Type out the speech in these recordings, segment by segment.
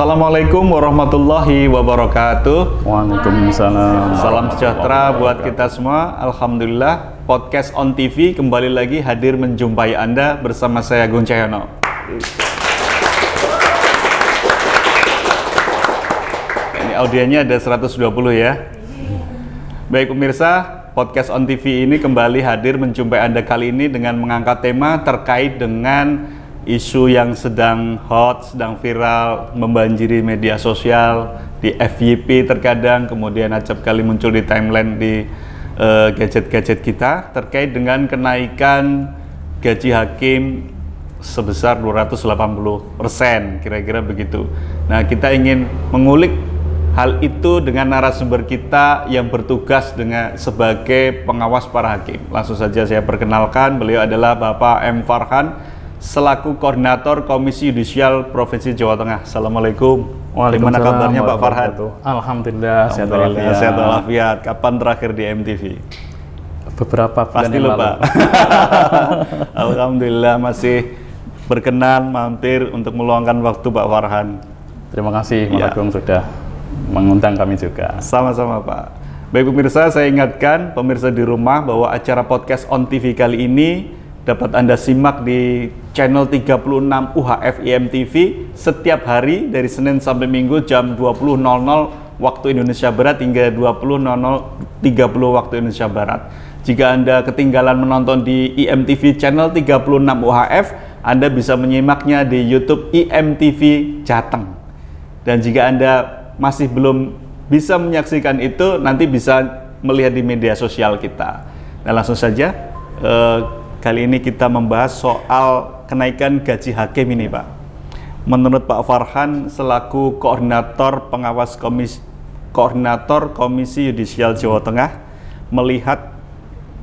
Assalamualaikum warahmatullahi wabarakatuh. Waalaikumsalam. Salam sejahtera buat kita semua. Alhamdulillah, podcast on TV kembali lagi hadir menjumpai Anda bersama saya Agung Cahyono. Ini audiennya ada 120 ya. Baik pemirsa, podcast on TV ini kembali hadir menjumpai Anda kali ini dengan mengangkat tema terkait dengan isu yang sedang hot, sedang viral, membanjiri media sosial, di FYP terkadang, kemudian acap kali muncul di timeline di gadget-gadget kita, terkait dengan kenaikan gaji hakim sebesar 280%, kira-kira begitu. Nah, kita ingin mengulik hal itu dengan narasumber kita yang bertugas sebagai pengawas para hakim. Langsung saja saya perkenalkan, beliau adalah Bapak M. Farhan, selaku Koordinator Komisi Yudisial Provinsi Jawa Tengah. Assalamualaikum. Gimana kabarnya Pak Farhan? Alhamdulillah, sehat walafiat. Sehat walafiat. Kapan terakhir di MTV? Beberapa bulan pasti yang lupa. lalu. Alhamdulillah masih berkenan mampir untuk meluangkan waktu Pak Farhan. Terima kasih Mas Agung sudah mengundang kami juga. Sama-sama Pak. Baik pemirsa, saya ingatkan pemirsa di rumah bahwa acara podcast on TV kali ini dapat Anda simak di channel 36 UHF IMTV setiap hari dari Senin sampai Minggu jam 20.00 waktu Indonesia Barat hingga 20.00 30 waktu Indonesia Barat. Jika Anda ketinggalan menonton di IMTV channel 36 UHF, Anda bisa menyimaknya di YouTube IMTV Jateng. Dan jika Anda masih belum bisa menyaksikan itu, nanti bisa melihat di media sosial kita. Nah, langsung saja kali ini kita membahas soal kenaikan gaji hakim ini, Pak. Menurut Pak Farhan selaku Koordinator Komisi Yudisial Jawa Tengah, melihat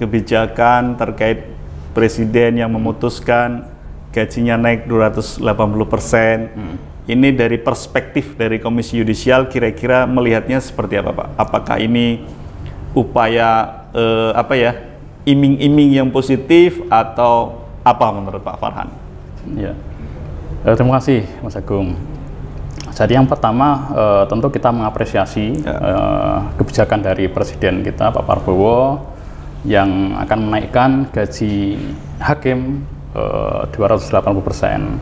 kebijakan terkait Presiden yang memutuskan gajinya naik 280%. Ini dari perspektif dari Komisi Yudisial, kira-kira melihatnya seperti apa, Pak? Apakah ini upaya iming-iming yang positif atau apa menurut Pak Farhan? Ya, terima kasih Mas Agung. Jadi yang pertama tentu kita mengapresiasi kebijakan dari Presiden kita Pak Prabowo yang akan menaikkan gaji hakim 280%.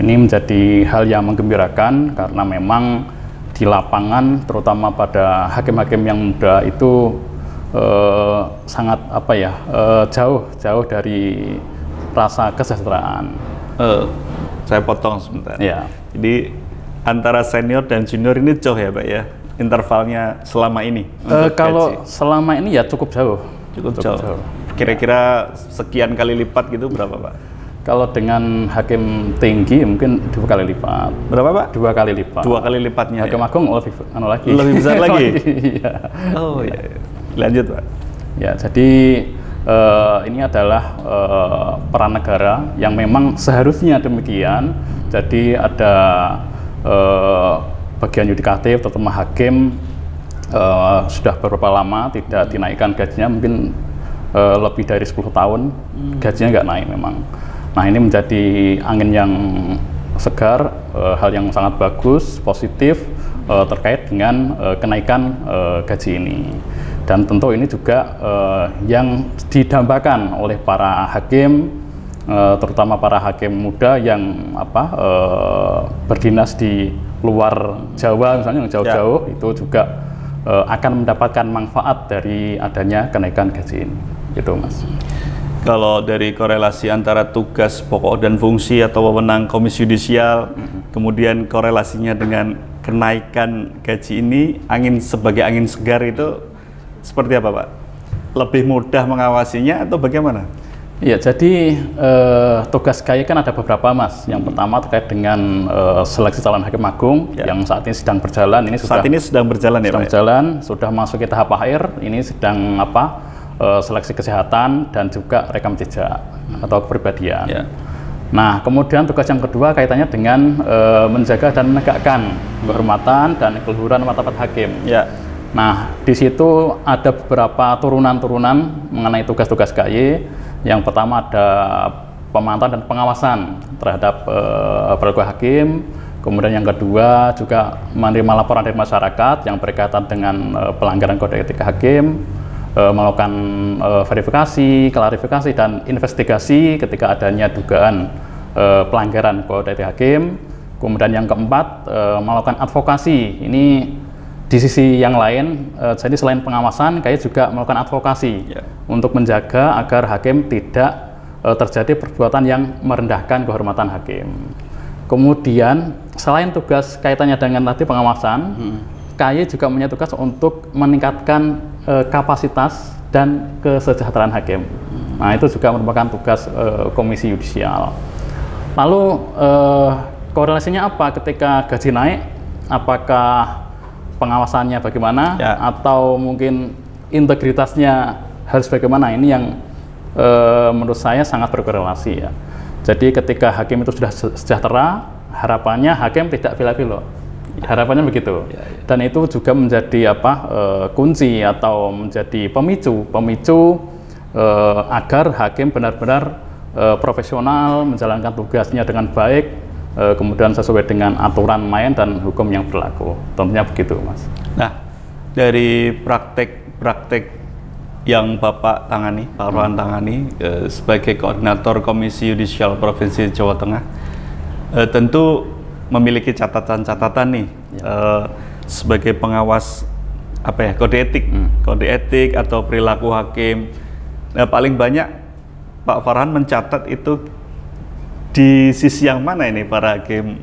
Ini menjadi hal yang menggembirakan karena memang di lapangan terutama pada hakim-hakim yang muda itu sangat jauh dari rasa kesejahteraan. Saya potong sebentar. Ya. Jadi antara senior dan junior ini jauh ya, Pak ya? Intervalnya selama ini? Kalau selama ini ya cukup jauh. Cukup jauh. Kira-kira sekian kali lipat gitu berapa, Pak? Kalau dengan hakim tinggi mungkin 2 kali lipat. Berapa, Pak? 2 kali lipat. 2 kali lipatnya. Hakim Agung lebih besar lagi. Iya. Oh iya. Lanjut, Pak. Ya, jadi ini adalah peran negara yang memang seharusnya demikian. Jadi ada bagian yudikatif, terutama hakim sudah beberapa lama tidak dinaikkan gajinya, mungkin lebih dari 10 tahun gajinya nggak naik memang. Nah, ini menjadi angin yang segar, hal yang sangat bagus, positif terkait dengan kenaikan gaji ini. Dan tentu ini juga yang didambakan oleh para hakim, terutama para hakim muda yang berdinas di luar Jawa, misalnya yang jauh-jauh, itu juga akan mendapatkan manfaat dari adanya kenaikan gaji ini. Gitu, Mas. Kalau dari korelasi antara tugas pokok dan fungsi atau wewenang Komisi Yudisial, kemudian korelasinya dengan kenaikan gaji ini, sebagai angin segar itu seperti apa, Pak? Lebih mudah mengawasinya atau bagaimana? Ya, jadi tugas KAI kan ada beberapa, Mas. Yang pertama terkait dengan seleksi calon hakim agung yang saat ini sedang berjalan. Saat ini sedang berjalan ya, Pak? Berjalan, sudah masuk ke tahap akhir. Ini sedang seleksi kesehatan dan juga rekam jejak atau kepribadian. Ya. Nah, kemudian tugas yang kedua kaitannya dengan menjaga dan menegakkan kehormatan dan keluhuran martabat hakim. Ya. Nah, di situ ada beberapa turunan-turunan mengenai tugas-tugas KAI. Yang pertama ada pemantauan dan pengawasan terhadap perilaku hakim, Kemudian yang kedua juga menerima laporan dari masyarakat yang berkaitan dengan pelanggaran kode etik hakim, melakukan verifikasi, klarifikasi, dan investigasi ketika adanya dugaan pelanggaran kode etik hakim. Kemudian yang keempat, melakukan advokasi. Ini di sisi yang lain, jadi selain pengawasan, KAI juga melakukan advokasi untuk menjaga agar hakim tidak terjadi perbuatan yang merendahkan kehormatan hakim. Kemudian selain tugas kaitannya dengan tadi pengawasan, KAI juga punya tugas untuk meningkatkan kapasitas dan kesejahteraan hakim. Nah, itu juga merupakan tugas Komisi Yudisial. Lalu korelasinya apa ketika gaji naik? Apakah pengawasannya bagaimana atau mungkin integritasnya harus bagaimana? Ini yang menurut saya sangat berkorelasi ya. Jadi ketika hakim itu sudah sejahtera, harapannya hakim tidak bela-belo. Harapannya begitu. Dan itu juga menjadi kunci atau menjadi pemicu agar hakim benar-benar profesional menjalankan tugasnya dengan baik, kemudian sesuai dengan aturan main dan hukum yang berlaku. Tentunya begitu, Mas. Nah, dari praktek yang Bapak tangani, Pak Farhan tangani sebagai koordinator Komisi Yudisial Provinsi Jawa Tengah, tentu memiliki catatan-catatan nih sebagai pengawas kode etik atau perilaku hakim. Nah, paling banyak Pak Farhan mencatat itu di sisi yang mana ini para hakim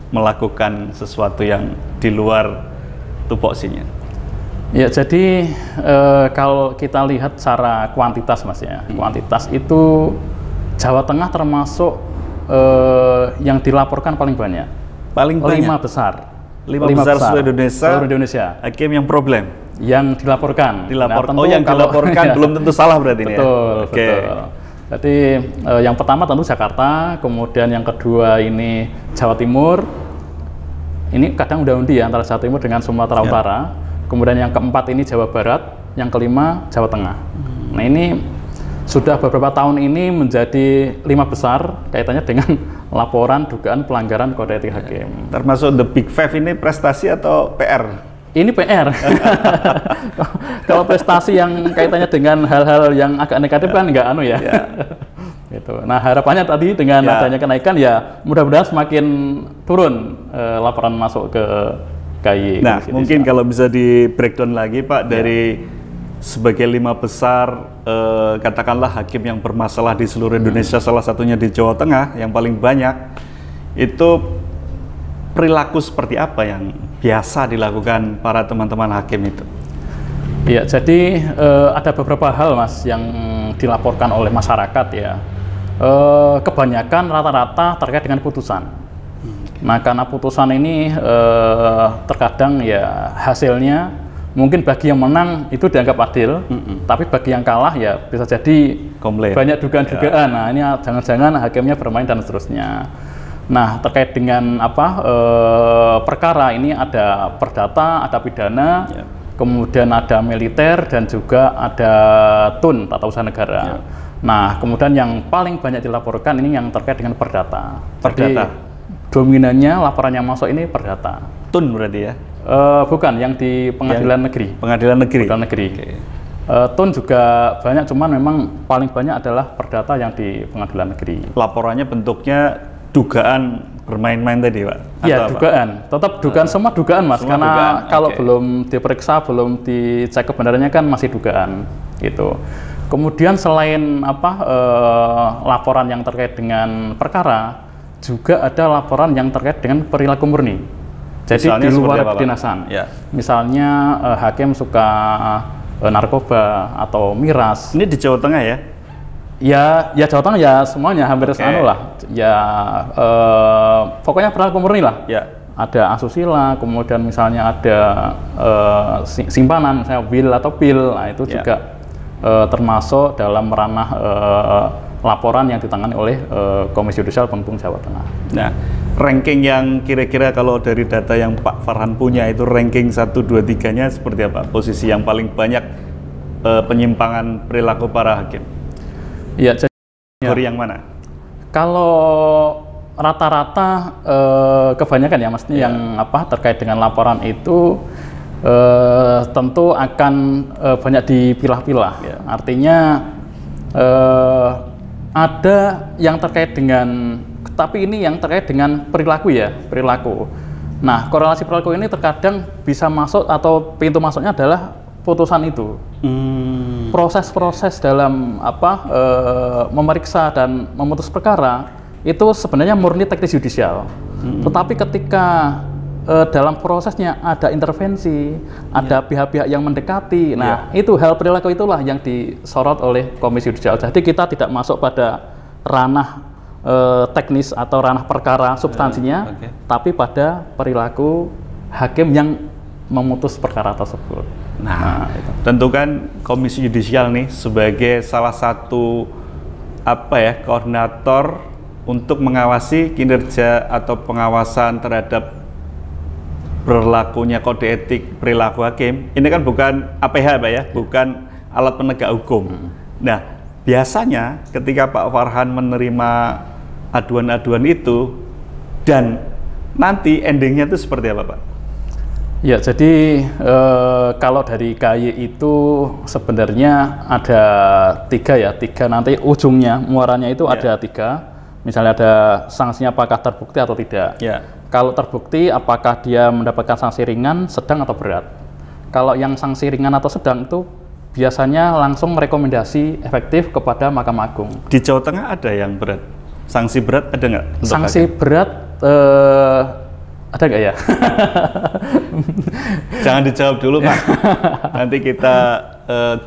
melakukan sesuatu yang di luar tupoksinya? Ya, jadi kalau kita lihat secara kuantitas, Mas ya, kuantitas itu Jawa Tengah termasuk yang dilaporkan paling banyak. Paling banyak? 5 besar. 5 besar seluruh Indonesia. Hakim yang problem? Yang dilaporkan. Nah, yang dilaporkan belum tentu salah berarti ini ya? Betul. Jadi yang pertama tentu Jakarta, kemudian yang kedua ini Jawa Timur. Ini kadang undi-undi ya antara Jawa Timur dengan Sumatera Utara. Kemudian yang keempat ini Jawa Barat, yang kelima Jawa Tengah. Nah, ini sudah beberapa tahun ini menjadi 5 besar kaitannya dengan laporan dugaan pelanggaran kode etik hakim. Termasuk the big five ini prestasi atau PR? Ini PR. Kalau prestasi yang kaitannya dengan hal-hal yang agak negatif kan nggak ya. Gitu. Nah, harapannya tadi dengan adanya kenaikan ya mudah-mudahan semakin turun laporan masuk ke KAI. Nah, mungkin kalau bisa di breakdown lagi Pak, dari sebagai 5 besar katakanlah hakim yang bermasalah di seluruh Indonesia, salah satunya di Jawa Tengah yang paling banyak, itu perilaku seperti apa yang biasa dilakukan para teman-teman hakim itu? Ya, jadi ada beberapa hal, Mas, yang dilaporkan oleh masyarakat ya. Kebanyakan rata-rata terkait dengan putusan. Nah, karena putusan ini terkadang ya hasilnya mungkin bagi yang menang itu dianggap adil, tapi bagi yang kalah ya bisa jadi banyak dugaan-dugaan. Nah, ini jangan-jangan hakimnya bermain dan seterusnya. Nah, terkait dengan perkara ini ada perdata, ada pidana, kemudian ada militer dan juga ada TUN, tata usaha negara. Nah, kemudian yang paling banyak dilaporkan ini yang terkait dengan perdata. Jadi, dominannya laporan yang masuk ini perdata. TUN berarti ya? Bukan, yang di pengadilan negeri. Pengadilan negeri? Pengadilan negeri. TUN juga banyak, cuman memang paling banyak adalah perdata yang di pengadilan negeri. Laporannya bentuknya dugaan bermain-main tadi, Pak? Iya, dugaan. Tetap dugaan, semua dugaan, Mas. Semua karena dugaan. Kalau belum diperiksa, belum dicek kebenarannya kan masih dugaan. Gitu. Kemudian selain laporan yang terkait dengan perkara, juga ada laporan yang terkait dengan perilaku murni. Jadi misalnya di luar kedinasan. Misalnya hakim suka narkoba atau miras. Ini di Jawa Tengah ya? Ya Jawa Tengah ya semuanya hampir lah. Ya pokoknya perilaku murni lah. Ada asusila, kemudian misalnya ada simpanan, misalnya will atau pil. Nah, itu juga termasuk dalam ranah laporan yang ditangani oleh Komisi Yudisial Provinsi Jawa Tengah. Nah, ranking yang kira-kira kalau dari data yang Pak Farhan punya itu ranking 1, 2, 3-nya seperti apa? Posisi yang paling banyak penyimpangan perilaku para hakim? Iya, jadi kategori yang mana? Kalau rata-rata kebanyakan ya maksudnya yang terkait dengan laporan itu tentu akan banyak dipilah-pilah. Artinya ada yang terkait dengan, tapi ini yang terkait dengan perilaku ya, perilaku. Nah, korelasi perilaku ini terkadang bisa masuk atau pintu masuknya adalah putusan itu. Proses-proses dalam memeriksa dan memutus perkara itu sebenarnya murni teknis yudisial. Tetapi ketika dalam prosesnya ada intervensi, ada pihak-pihak yang mendekati. Nah, itu hal perilaku itulah yang disorot oleh Komisi Yudisial. Jadi kita tidak masuk pada ranah teknis atau ranah perkara substansinya, tapi pada perilaku hakim yang memutus perkara tersebut. Nah, tentu kan Komisi Yudisial nih sebagai salah satu koordinator untuk mengawasi kinerja atau pengawasan terhadap berlakunya kode etik perilaku hakim. Ini kan bukan APH Pak ya, bukan alat penegak hukum. Nah, biasanya ketika Pak Farhan menerima aduan-aduan itu dan nanti endingnya itu seperti apa Pak? Ya, jadi kalau dari KY itu sebenarnya ada tiga nanti ujungnya muaranya itu ada tiga. Misalnya ada sanksinya apakah terbukti atau tidak. Kalau terbukti apakah dia mendapatkan sanksi ringan, sedang atau berat. Kalau yang sanksi ringan atau sedang itu biasanya langsung merekomendasi efektif kepada Mahkamah Agung. Di Jawa Tengah ada yang berat? Sanksi berat ada nggak? Sanksi berat ada nggak ya? Jangan dijawab dulu Pak. Nanti kita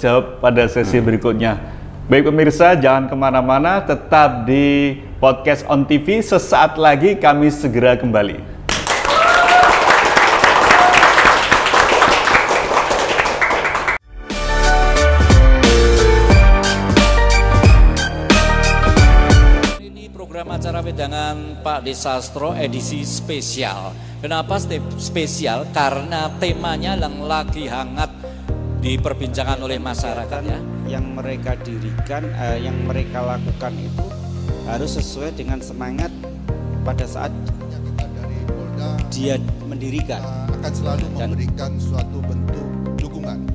jawab pada sesi berikutnya. Baik pemirsa, jangan kemana-mana, tetap di Podcast On TV. Sesaat lagi kami segera kembali. Ini program acara wedangan Pak Desastro edisi spesial. Kenapa spesial? Karena temanya yang lagi hangat diperbincangan oleh masyarakat ya. Yang mereka dirikan, yang mereka lakukan itu harus sesuai dengan semangat pada saat dia mendirikan. Akan selalu memberikan suatu bentuk dukungan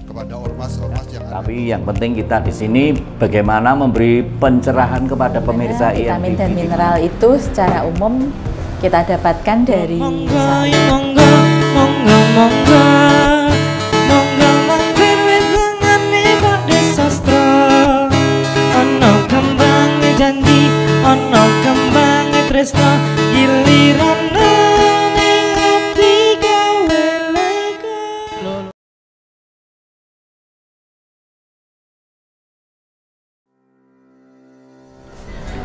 kepada ormas-ormas yang ada. Tapi yang penting kita di sini bagaimana memberi pencerahan kepada pemirsa vitamin dan mineral itu secara umum kita dapatkan dari ono kembang tresno giliran ning ati gawe lego.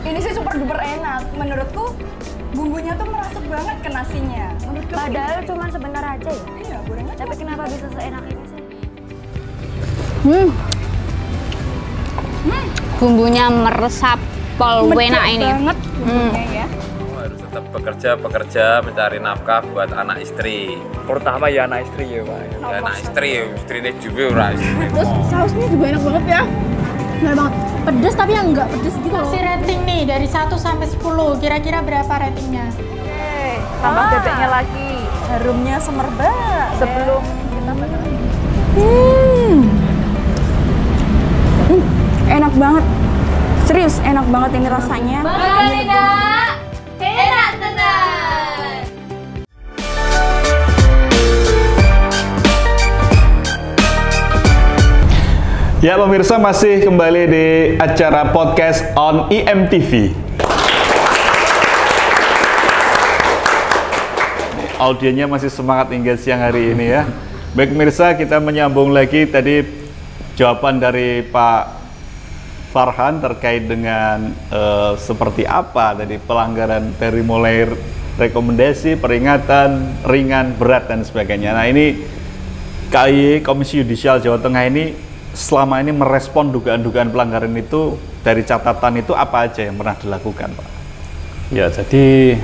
Ini sih super duper enak. Menurutku bumbunya tuh merasuk banget ke nasinya. Padahal cuma sebentar aja ya. Iya, gorengnya. Tapi kenapa bisa seenak ini sih? Bumbunya meresap. Polwena ini banget ya. Harus tetap bekerja mencari nafkah buat anak istri. Terutama ya anak istri ya Pak. Ya, anak istri ini juga ora. Terus sausnya juga enak banget ya. Enak banget. Pedes tapi yang enggak pedes gitu loh. Kasih rating nih dari 1 sampai 10. Kira-kira berapa ratingnya? Oke, tambah bebeknya lagi. Harumnya semerbak sebelum kita makan. Enak banget. Serius, enak banget ini rasanya. enak tenan. Ya pemirsa, masih kembali di acara Podcast on IMTV. Audiennya masih semangat hingga siang hari ini ya. Baik pemirsa, kita menyambung lagi tadi jawaban dari Pak Farhan terkait dengan seperti apa tadi pelanggaran dari mulai rekomendasi, peringatan, ringan, berat dan sebagainya. Nah ini KY Komisi Yudisial Jawa Tengah ini selama ini merespon dugaan-dugaan pelanggaran itu, dari catatan itu apa aja yang pernah dilakukan Pak? Ya, jadi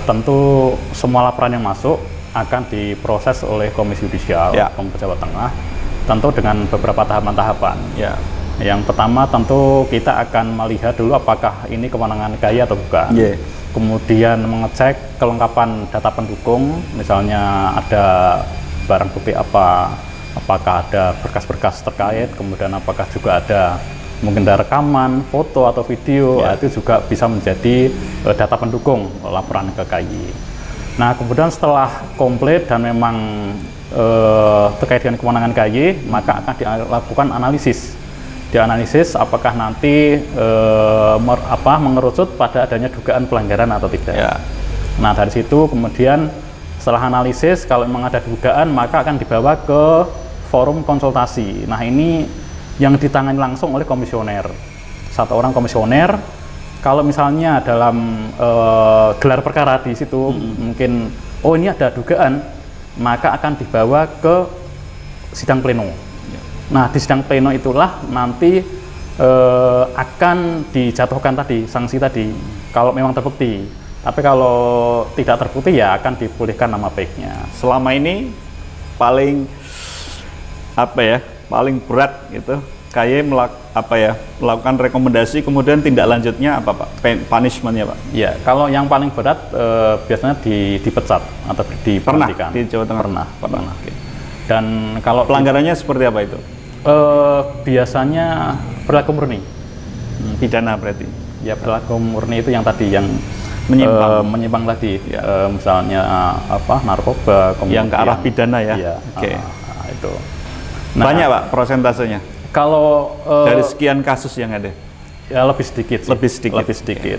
tentu semua laporan yang masuk akan diproses oleh Komisi Yudisial Jawa Tengah, tentu dengan beberapa tahapan-tahapan. Yang pertama tentu kita akan melihat dulu apakah ini kewenangan KAI atau bukan. Kemudian mengecek kelengkapan data pendukung, misalnya ada barang bukti apa, apakah ada berkas-berkas terkait, kemudian apakah juga ada mungkin ada rekaman, foto atau video, itu juga bisa menjadi data pendukung laporan ke KAI. Nah, kemudian setelah komplit dan memang terkait dengan kewenangan KAI, maka akan dilakukan analisis. Dianalisis apakah nanti mengerucut pada adanya dugaan pelanggaran atau tidak. Nah, dari situ kemudian setelah analisis, kalau memang ada dugaan, maka akan dibawa ke forum konsultasi. Nah, ini yang ditangani langsung oleh komisioner. Satu orang komisioner. Kalau misalnya dalam gelar perkara di situ mungkin, oh ini ada dugaan, maka akan dibawa ke sidang pleno. Nah, di sidang pleno itulah nanti akan dijatuhkan tadi sanksi tadi kalau memang terbukti. Tapi kalau tidak terbukti ya akan dipulihkan nama baiknya. Selama ini paling paling berat gitu KAI melakukan rekomendasi, kemudian tindak lanjutnya apa Pak? Punishment-nya Pak? Ya, kalau yang paling berat biasanya dipecat atau diberhentikan. Pernah di Jawa Tengah? Pernah. Dan kalau pelanggarannya seperti apa itu? Biasanya perilaku murni. Pidana berarti? Ya, perilaku murni itu yang tadi yang menyimpang tadi, misalnya narkoba, kemudian yang ke arah pidana ya. Itu. Nah, banyak Pak prosentasenya? Kalau dari sekian kasus yang ada? Ya lebih sedikit. Lebih sedikit.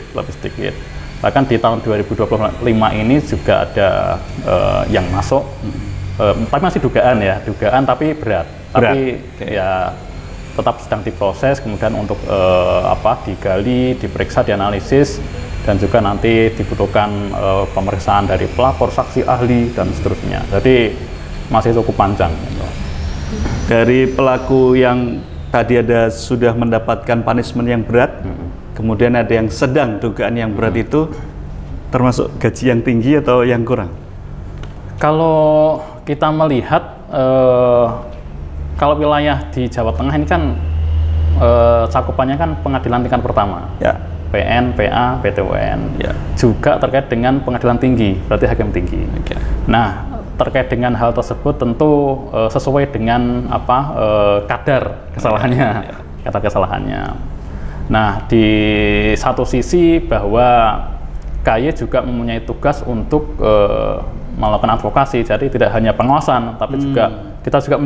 Bahkan di tahun 2025 ini juga ada yang masuk, tapi masih dugaan tapi berat. Tapi ya tetap sedang diproses, kemudian untuk digali, diperiksa, dianalisis, dan juga nanti dibutuhkan pemeriksaan dari pelapor, saksi, ahli, dan seterusnya. Jadi masih cukup panjang. Dari pelaku yang tadi sudah mendapatkan punishment yang berat, kemudian ada yang sedang dugaan yang berat itu, termasuk gaji yang tinggi atau yang kurang? Kalau kita melihat, kalau wilayah di Jawa Tengah ini kan cakupannya kan pengadilan tingkat pertama. PN, PA, PT UN, juga terkait dengan pengadilan tinggi, berarti hakim tinggi. Nah, terkait dengan hal tersebut tentu sesuai dengan kadar kesalahannya. Nah, di satu sisi bahwa KAI juga mempunyai tugas untuk melakukan advokasi, jadi tidak hanya pengawasan, tapi juga kita juga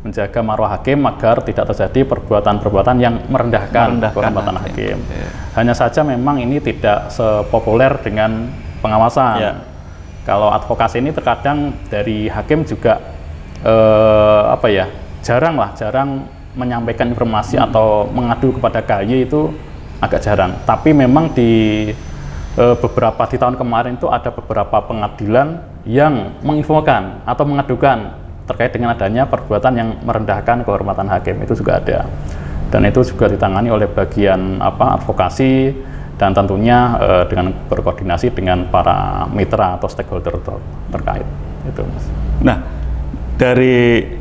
menjaga marwah hakim agar tidak terjadi perbuatan-perbuatan yang merendahkan kehormatan hakim. Hanya saja memang ini tidak sepopuler dengan pengawasan. Kalau advokasi ini terkadang dari hakim juga jarang menyampaikan informasi atau mengadu kepada KAI, itu agak jarang. Tapi memang di di tahun kemarin itu ada beberapa pengadilan yang menginfokan atau mengadukan terkait dengan adanya perbuatan yang merendahkan kehormatan hakim, itu juga ada, dan itu juga ditangani oleh bagian advokasi, dan tentunya dengan berkoordinasi dengan para mitra atau stakeholder terkait itu, Mas. Nah, dari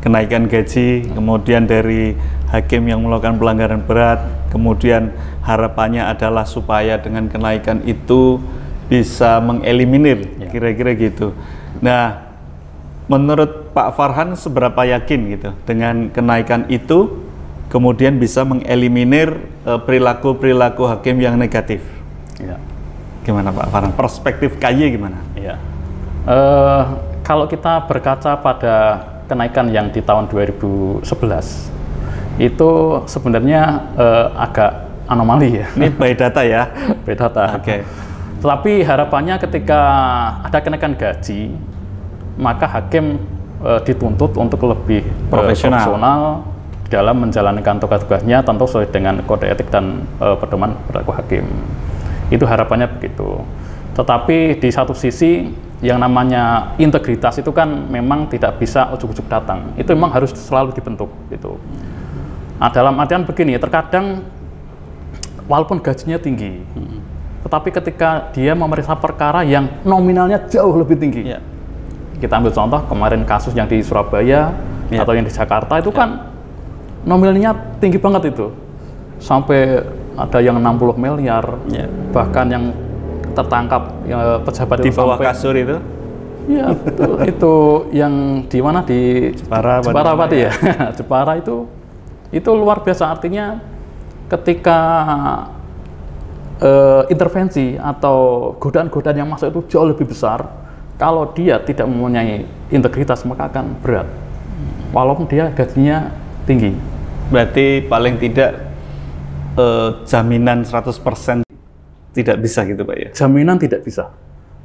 kenaikan gaji, kemudian dari hakim yang melakukan pelanggaran berat, kemudian harapannya adalah supaya dengan kenaikan itu bisa mengeliminir, kira-kira gitu. Nah, menurut Pak Farhan seberapa yakin gitu dengan kenaikan itu kemudian bisa mengeliminir perilaku hakim yang negatif? Gimana Pak Farhan? Perspektif KAI gimana? Kalau kita berkaca pada kenaikan yang di tahun 2011 itu sebenarnya agak anomali ya. Ini by data ya? By data. Tetapi harapannya ketika ada kenaikan gaji, maka hakim dituntut untuk lebih profesional dalam menjalankan tugas-tugasnya, tentu sesuai dengan kode etik dan pedoman perilaku hakim. Itu harapannya begitu. Tetapi di satu sisi yang namanya integritas itu kan memang tidak bisa ujuk-ujuk datang. Itu memang harus selalu dibentuk gitu. Nah, dalam artian begini, terkadang walaupun gajinya tinggi, tetapi ketika dia memeriksa perkara yang nominalnya jauh lebih tinggi. Kita ambil contoh kemarin kasus yang di Surabaya atau yang di Jakarta itu kan nominalnya tinggi banget itu. Sampai ada yang 60 miliar, bahkan yang tertangkap pejabat di itu bawah sampai, kasur itu. Ya, itu yang di mana di Jepara Pati ya. Jepara itu luar biasa, artinya ketika intervensi atau godaan-godaan yang masuk itu jauh lebih besar. Kalau dia tidak mempunyai integritas maka akan berat, walaupun dia gajinya tinggi. Berarti paling tidak jaminan 100% tidak bisa gitu Pak ya? Jaminan tidak bisa.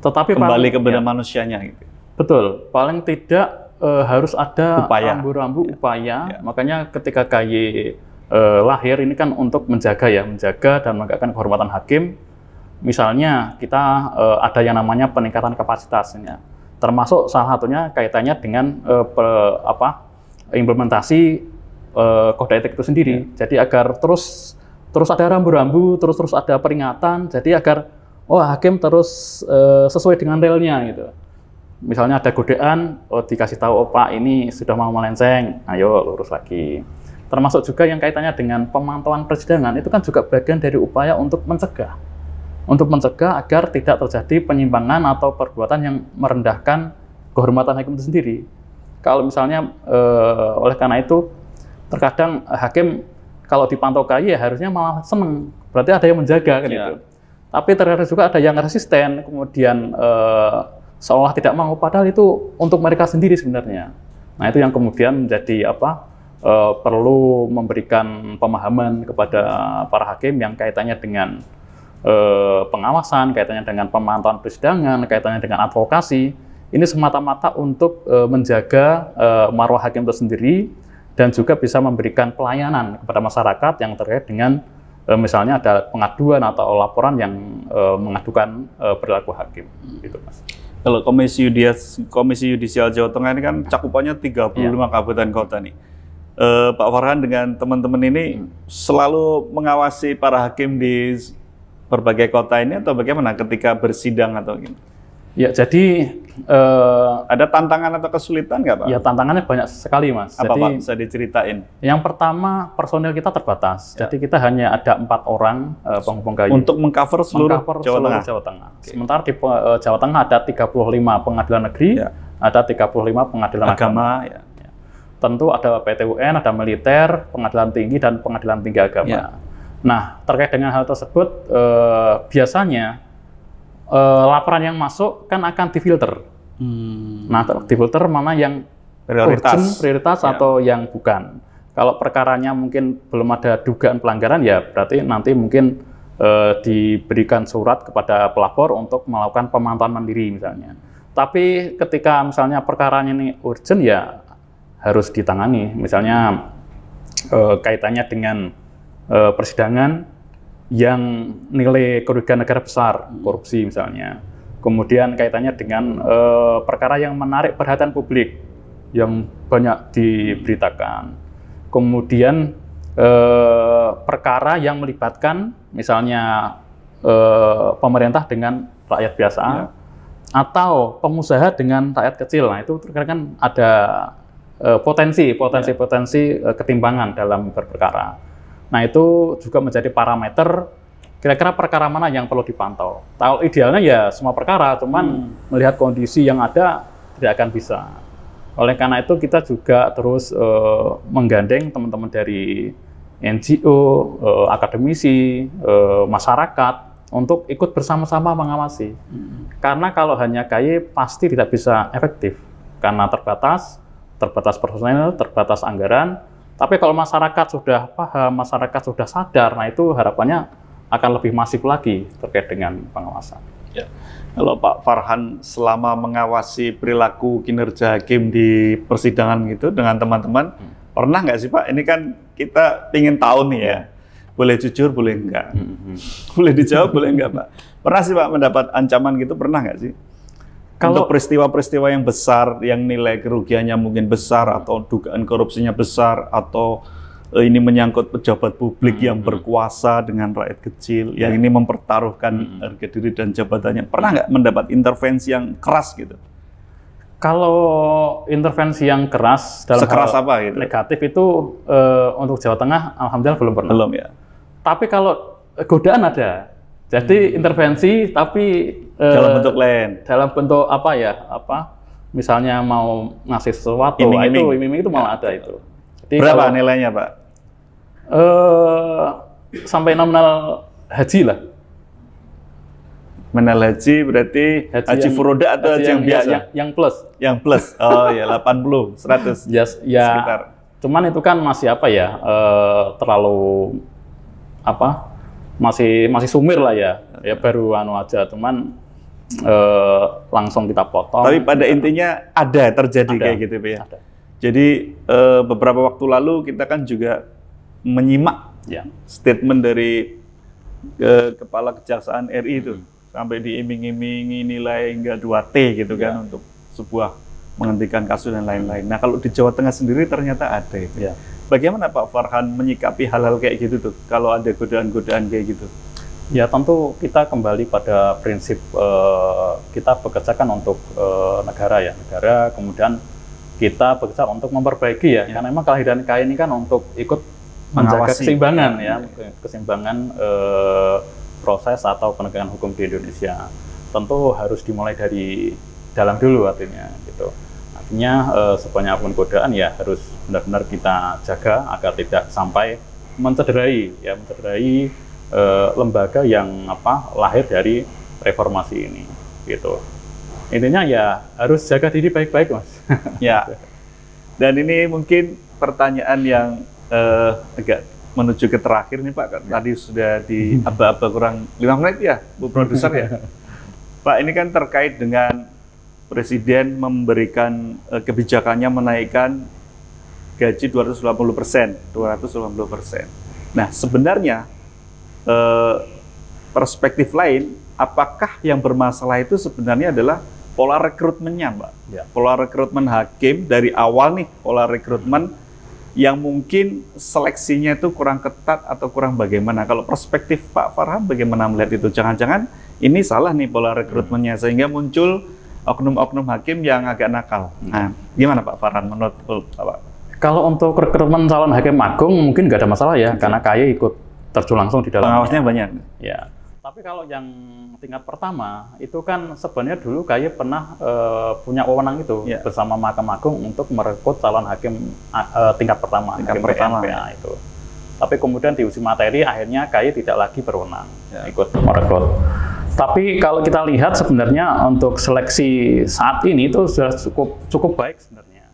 Tetapi kembali kepada manusianya gitu. Betul, paling tidak harus ada rambu-rambu upaya. Makanya ketika KY lahir ini kan untuk menjaga dan menegakkan kehormatan hakim. Misalnya kita ada yang namanya peningkatan kapasitasnya, termasuk salah satunya kaitannya dengan implementasi kode etik itu sendiri. Jadi agar terus ada rambu-rambu, terus ada peringatan. Jadi agar hakim terus sesuai dengan relnya gitu. Misalnya ada godaan, dikasih tahu Pak ini sudah mau melenceng, ayo lurus lagi. Termasuk juga yang kaitannya dengan pemantauan persidangan, itu kan juga bagian dari upaya untuk mencegah agar tidak terjadi penyimpangan atau perbuatan yang merendahkan kehormatan hakim itu sendiri. Kalau misalnya oleh karena itu terkadang hakim kalau dipantau KY harusnya malah seneng, berarti ada yang menjaga kan itu. Tapi terkadang juga ada yang resisten, kemudian seolah tidak mau, padahal itu untuk mereka sendiri sebenarnya. Nah itu yang kemudian menjadi perlu memberikan pemahaman kepada para hakim yang kaitannya dengan pengawasan, kaitannya dengan pemantauan persidangan, kaitannya dengan advokasi. Ini semata-mata untuk menjaga marwah hakim itu sendiri dan juga bisa memberikan pelayanan kepada masyarakat yang terkait dengan misalnya ada pengaduan atau laporan yang mengadukan perilaku hakim. Gitu, Mas. Kalau Komisi Yudisial Jawa Tengah ini kan cakupannya 35 kabupaten kota nih. Pak Farhan dengan teman-teman ini selalu mengawasi para hakim di berbagai kota ini atau bagaimana ketika bersidang atau gimana? Ya, jadi ada tantangan atau kesulitan nggak Pak? Ya, tantangannya banyak sekali, Mas. Apa jadi, Pak, bisa diceritain? Yang pertama, personil kita terbatas. Jadi kita hanya ada 4 orang penghubung KY. Untuk mengcover seluruh Jawa Tengah. Okay. Sementara di Jawa Tengah ada 35 pengadilan negeri, ada 35 pengadilan agama. Tentu ada PT-UN, ada militer, pengadilan tinggi, dan pengadilan tinggi agama. Nah, terkait dengan hal tersebut, biasanya laporan yang masuk kan akan difilter. Nah, difilter mana yang prioritas atau yang bukan. Kalau perkaranya mungkin belum ada dugaan pelanggaran, ya berarti nanti mungkin diberikan surat kepada pelapor untuk melakukan pemantauan mandiri misalnya. Tapi ketika misalnya perkaranya ini urgent, ya harus ditangani. Misalnya kaitannya dengan persidangan yang nilai kerugian negara besar, korupsi misalnya. Kemudian kaitannya dengan perkara yang menarik perhatian publik, yang banyak diberitakan. Kemudian perkara yang melibatkan misalnya pemerintah dengan rakyat biasa, atau pengusaha dengan rakyat kecil. Nah itu terkadang kan ada potensi ketimpangan dalam berperkara. Nah itu juga menjadi parameter kira-kira perkara mana yang perlu dipantau. Kalau idealnya ya semua perkara, cuman melihat kondisi yang ada tidak akan bisa. Oleh karena itu kita juga terus menggandeng teman-teman dari NGO, akademisi, masyarakat untuk ikut bersama-sama mengawasi. Karena kalau hanya KY pasti tidak bisa efektif karena terbatas personel, terbatas anggaran. Tapi kalau masyarakat sudah paham, masyarakat sudah sadar, nah itu harapannya akan lebih masif lagi terkait dengan pengawasan. Ya. Kalau Pak Farhan selama mengawasi perilaku kinerja hakim di persidangan gitu dengan teman-teman, pernah nggak sih Pak? Ini kan kita ingin tahu nih ya, boleh jujur, boleh enggak, boleh dijawab, boleh enggak Pak? Pernah sih Pak mendapat ancaman gitu, pernah nggak sih? Untuk peristiwa-peristiwa yang besar, yang nilai kerugiannya mungkin besar, atau dugaan korupsinya besar, atau ini menyangkut pejabat publik yang berkuasa dengan rakyat kecil, yang ini mempertaruhkan harga diri dan jabatannya. Pernah nggak mendapat intervensi yang keras gitu? Kalau intervensi yang keras dalam sekeras hal apa gitu? Negatif itu untuk Jawa Tengah alhamdulillah belum pernah. Belum ya. Tapi kalau godaan ada. Jadi intervensi tapi dalam bentuk lain. Dalam bentuk apa ya? Misalnya mau ngasih sesuatu, iming-iming itu malah ada itu. Jadi berapa nilainya, Pak? Sampai nominal haji lah. Nominal haji berarti haji furoda atau haji yang biasa? Yang plus. Yang plus. Oh ya 80, 100. Yes, ya. Sekitar. Cuman itu kan masih terlalu masih sumir lah ya. Ya baru aja. Cuman langsung kita potong. Tapi pada intinya ada terjadi kayak gitu, Pak ya. Ada. Jadi beberapa waktu lalu kita kan juga menyimak statement dari Kepala Kejaksaan RI itu sampai diiming-imingi nilai hingga 2T gitu kan untuk sebuah menghentikan kasus dan lain-lain. Nah kalau di Jawa Tengah sendiri ternyata ada itu. Bagaimana Pak Farhan menyikapi hal-hal kayak gitu tuh kalau ada godaan-godaan kayak gitu? Ya tentu kita kembali pada prinsip kita bekerja kan untuk negara ya, negara, kemudian kita bekerja untuk memperbaiki ya. Karena memang kelahiran KAI ini kan untuk ikut menjaga keseimbangan ya, keseimbangan proses atau penegakan hukum di Indonesia. Tentu harus dimulai dari dalam dulu artinya gitu. Artinya sebanyak apapun godaan ya harus benar-benar kita jaga agar tidak sampai mencederai lembaga yang lahir dari reformasi ini gitu. Intinya ya harus jaga diri baik-baik, Mas. Ya. Dan ini mungkin pertanyaan yang agak menuju ke terakhir nih Pak. Tadi sudah di aba-aba kurang 5 menit ya, Bu Produser ya. Pak, ini kan terkait dengan Presiden memberikan kebijakannya menaikkan gaji 280%. Nah, sebenarnya perspektif lain, apakah yang bermasalah itu sebenarnya adalah pola rekrutmennya, Mbak? Ya. Pola rekrutmen hakim dari awal nih, pola rekrutmen yang mungkin seleksinya itu kurang ketat atau kurang bagaimana? Kalau perspektif Pak Farhan bagaimana melihat itu? Jangan-jangan ini salah nih pola rekrutmennya sehingga muncul oknum-oknum hakim yang agak nakal. Nah, gimana Pak Farhan menurut Pak? Kalau untuk rekrutmen calon hakim agung mungkin nggak ada masalah ya, karena KAI ikut terjun langsung di dalamnya. Pengawasnya banyak. Ya. Tapi kalau yang tingkat pertama itu kan sebenarnya dulu KAI pernah punya wewenang itu bersama Mahkamah Agung untuk merekrut calon hakim tingkat pertama, hakim PNPA itu. Tapi kemudian di uji materi akhirnya KAI tidak lagi berwenang ikut merekrut. Tapi kalau kita lihat sebenarnya untuk seleksi saat ini itu sudah cukup baik sebenarnya.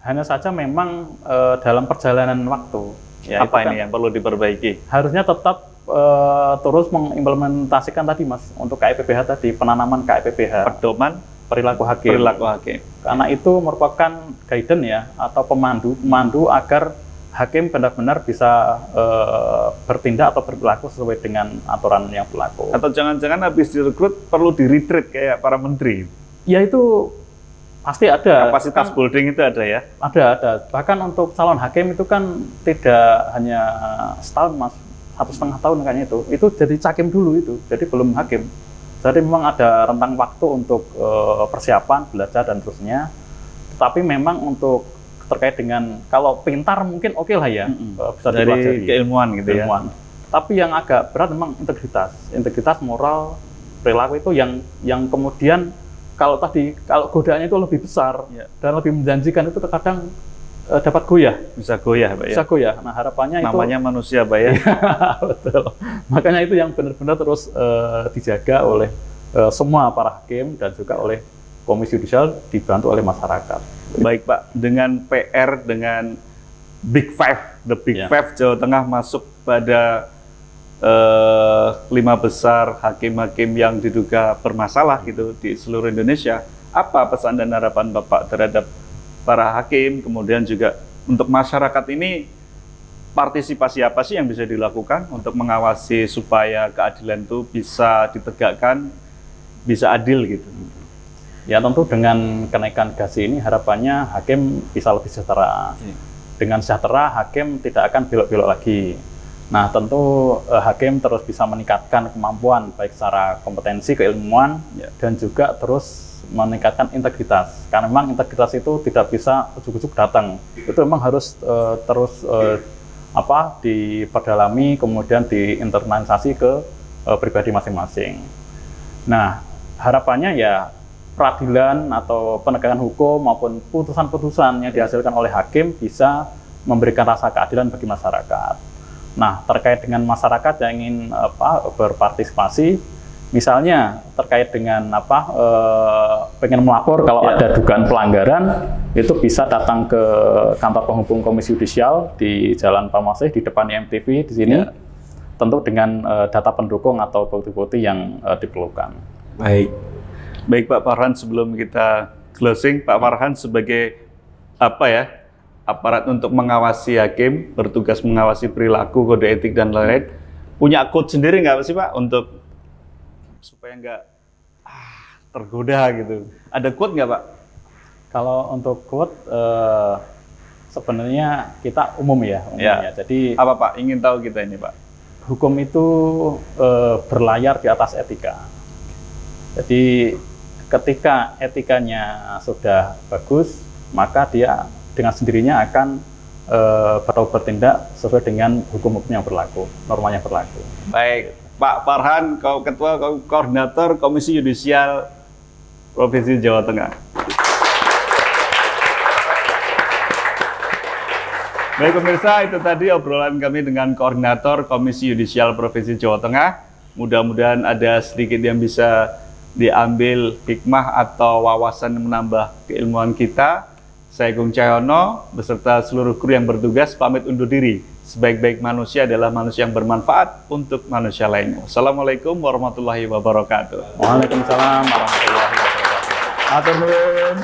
Hanya saja memang dalam perjalanan waktu. Ya, apa ini yang perlu diperbaiki? Harusnya tetap terus mengimplementasikan tadi Mas untuk KIPPH tadi, penanaman KIPPH. Pedoman perilaku hakim. Karena itu merupakan guidance ya atau pemandu agar hakim benar-benar bisa bertindak atau berperilaku sesuai dengan aturan yang berlaku. Atau jangan-jangan habis direkrut perlu di-retreat kayak para menteri? Ya itu pasti ada. Kapasitas building itu ada ya? Ada. Bahkan untuk calon hakim itu kan tidak hanya setahun Mas, 1,5 tahun kayaknya itu jadi cakim dulu itu, jadi belum hakim. Jadi memang ada rentang waktu untuk persiapan, belajar dan terusnya. Tetapi memang untuk terkait dengan kalau pintar mungkin oke lah ya, bisa dipelajari. Dari keilmuan gitu ya. Tapi yang agak berat memang integritas moral, perilaku itu yang kemudian kalau godaannya itu lebih besar dan lebih menjanjikan itu terkadang dapat goyah. Bisa goyah, Pak ya? Bisa goyah. Nah, harapannya namanya manusia, Pak ya? Betul. Makanya itu yang benar-benar terus dijaga oleh semua para hakim dan juga oleh Komisi Yudisial dibantu oleh masyarakat. Baik, Pak. Dengan PR, dengan Big Five, the Big Five Jawa Tengah masuk pada 5 besar hakim-hakim yang diduga bermasalah gitu di seluruh Indonesia. Apa pesan dan harapan Bapak terhadap para hakim, kemudian juga untuk masyarakat ini partisipasi apa sih yang bisa dilakukan untuk mengawasi supaya keadilan itu bisa ditegakkan, bisa adil gitu? Ya tentu dengan kenaikan gaji ini harapannya hakim bisa lebih sejahtera. Dengan sejahtera hakim tidak akan belok-belok lagi. Nah, tentu hakim terus bisa meningkatkan kemampuan baik secara kompetensi, keilmuan, dan juga terus meningkatkan integritas. Karena memang integritas itu tidak bisa ujuk-ujuk datang. Itu memang harus terus diperdalami, kemudian diinternalisasi ke pribadi masing-masing. Nah, harapannya ya peradilan atau penegakan hukum maupun putusan-putusan yang dihasilkan oleh hakim bisa memberikan rasa keadilan bagi masyarakat. Nah, terkait dengan masyarakat yang ingin berpartisipasi, misalnya terkait dengan pengen melapor kalau ada dugaan pelanggaran, itu bisa datang ke kantor penghubung Komisi Yudisial di Jalan Pamasih di depan IMTV di sini, tentu dengan data pendukung atau bukti-bukti yang diperlukan. Baik Pak Farhan, sebelum kita closing, Pak Farhan sebagai aparat untuk mengawasi hakim, bertugas mengawasi perilaku, kode etik dan lain-lain, punya quote sendiri nggak sih Pak untuk supaya nggak tergoda gitu? Ada quote nggak Pak? Kalau untuk quote sebenarnya kita umum ya. Jadi apa Pak? Ingin tahu kita ini Pak? Hukum itu berlayar di atas etika. Jadi ketika etikanya sudah bagus, maka dia dengan sendirinya akan bertindak sesuai dengan hukum-hukum yang berlaku, norma yang berlaku. Baik, Pak Farhan, Ketua Koordinator Komisi Yudisial Provinsi Jawa Tengah. Baik pemirsa, itu tadi obrolan kami dengan Koordinator Komisi Yudisial Provinsi Jawa Tengah. Mudah-mudahan ada sedikit yang bisa diambil hikmah atau wawasan menambah keilmuan kita. Saya Gung Cahyono beserta seluruh kru yang bertugas pamit undur diri. Sebaik-baik manusia adalah manusia yang bermanfaat untuk manusia lainnya. Assalamualaikum warahmatullahi wabarakatuh. Waalaikumsalam warahmatullahi wabarakatuh. Atur nuwun.